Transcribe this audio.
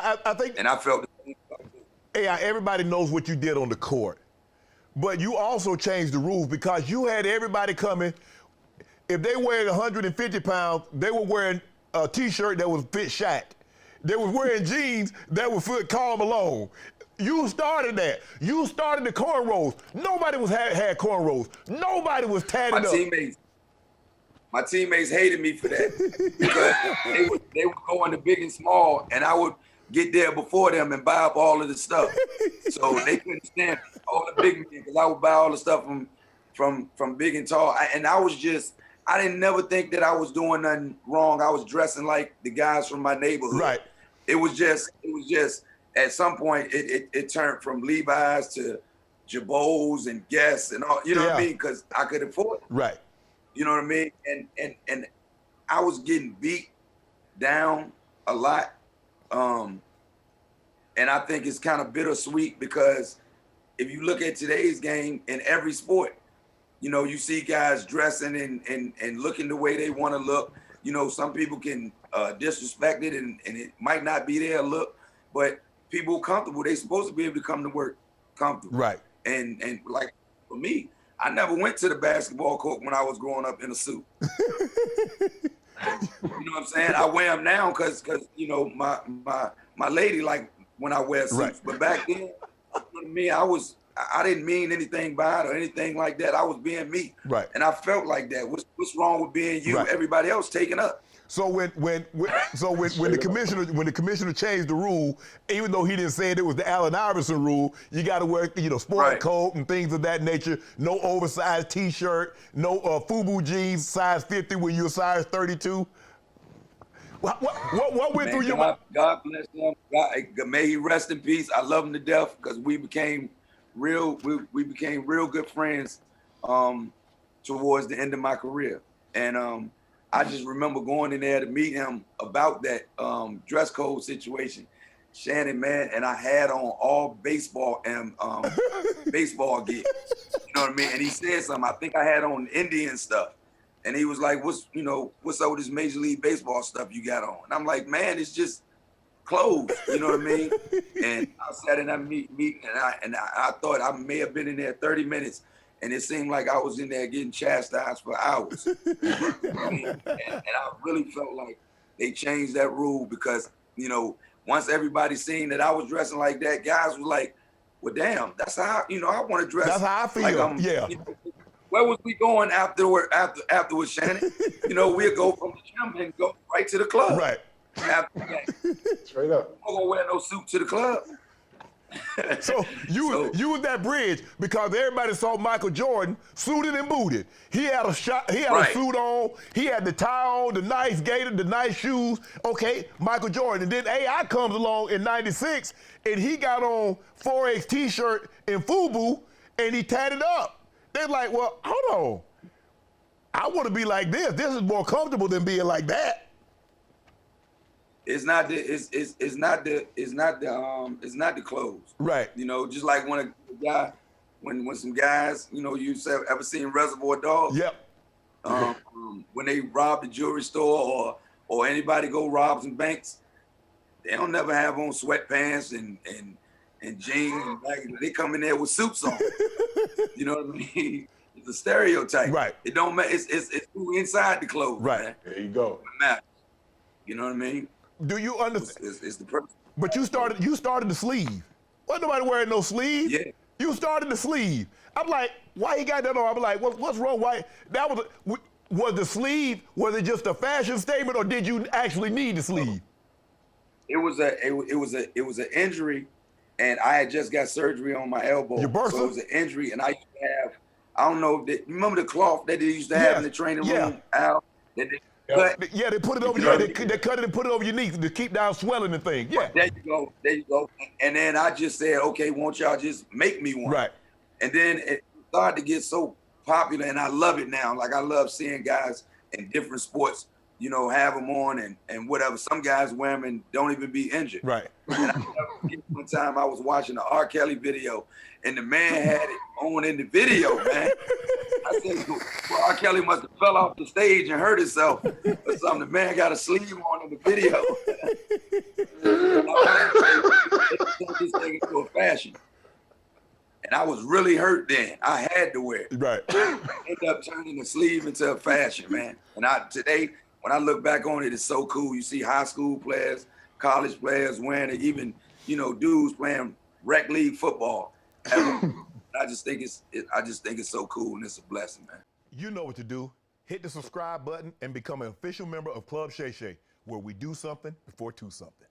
I think. And I felt. AI, everybody knows what you did on the court, but you also changed the rules because you had everybody coming. If they weighed 150 pounds, they were wearing a T-shirt that was fit Shaq. They were wearing jeans that would fit Karl Malone. You started that. You started the cornrows. Nobody had cornrows. Nobody was tatted up. My teammates hated me for that because they would go into big and small, and I would get there before them and buy up all of the stuff. So they couldn't stand all the big men because I would buy all the stuff from big and tall. I didn't never think that I was doing nothing wrong. I was dressing like the guys from my neighborhood. Right. It was just at some point it turned from Levi's to Jabos and Guess and all, you know what I mean? Because I could afford it. Right. You know what I mean? And I was getting beat down a lot. And I think it's kind of bittersweet because if you look at today's game in every sport, you know, you see guys dressing and looking the way they want to look. You know, some people can disrespect it and it might not be their look, but people comfortable, they supposed to be able to come to work comfortable. Right. And like for me, I never went to the basketball court when I was growing up in a suit. You know what I'm saying? I wear them now because you know my lady like when I wear suits. Right. But back then, you know what I mean, I didn't mean anything by it or anything like that. I was being me. Right. And I felt like that. What's wrong with being you? Right. Everybody else taking up. So when the commissioner changed the rule, even though he didn't say it was the Allen Iverson rule, you got to wear sport coat and things of that nature. No oversized T-shirt, no FUBU jeans, size 50 when you're size 32. What went through your mind? God bless him. God, may he rest in peace. I love him to death because we became real good friends towards the end of my career. And I just remember going in there to meet him about that dress code situation. Shannon, man, and I had on all baseball and baseball gear. You know what I mean? And he said something. I think I had on Indian stuff. And he was like, what's up with this Major League Baseball stuff you got on? And I'm like, man, it's just clothes. You know what I mean? And I sat in that meeting and I thought I may have been in there 30 minutes. And it seemed like I was in there getting chastised for hours. And I really felt like they changed that rule because, you know, once everybody seen that I was dressing like that, guys were like, well, damn, that's how, you know, I want to dress. That's how I feel, like yeah. You know, where was we going afterwards, Shannon? You know, we'd go from the gym and go right to the club. Right. After that. Straight up. I'm going to wear no suit to the club. So you was that bridge because everybody saw Michael Jordan suited and booted. He had a suit on, he had the tie on, the nice gaiter, the nice shoes. Okay, Michael Jordan. And then AI comes along in '96 and he got on 4X T-shirt and FUBU and he tatted up. They're like, well, hold on. I want to be like this. This is more comfortable than being like that. It's not the clothes. Right. You know, just like when some guys, you know, you ever seen Reservoir Dogs? Yep. When they rob the jewelry store or anybody go rob some banks, they don't never have on sweatpants and jeans and baggy. They come in there with suits on. You know what I mean? It's a stereotype. Right. It don't matter. It's who inside the clothes. Right. Man. There you go. It matters. You know what I mean? Do you understand? It's the person. But you started the sleeve. Wasn't nobody wearing no sleeve. Yeah. You started the sleeve. I'm like, why he got that on? I'm like, what's wrong? Why that was the sleeve? Was it just a fashion statement, or did you actually need the sleeve? It was an injury, and I had just got surgery on my elbow. Your bursa? So it was an injury, and I used to have, I don't know, remember the cloth that they used to have in the training room, Al? Yeah, they put it over your, they cut it and put it over your knees to keep down swelling and things. Yeah. There you go. And then I just said, okay, won't y'all just make me one? Right. And then it started to get so popular, and I love it now. Like, I love seeing guys in different sports, you know, have them on and whatever. Some guys wear them and don't even be injured. Right. And I never forget one time I was watching an R. Kelly video, and the man had it on in the video, man. I said, well, R. Kelly must have fell off the stage and hurt himself or something. The man got a sleeve on in the video. fashion. And I was really hurt then. I had to wear it. Right. Ended up turning the sleeve into a fashion, man. And today, when I look back on it, it's so cool. You see high school players, college players wearing it, even, you know, dudes playing rec league football. I just think it's so cool, and it's a blessing, man. You know what to do. Hit the subscribe button and become an official member of Club Shay Shay, where we do something before two something.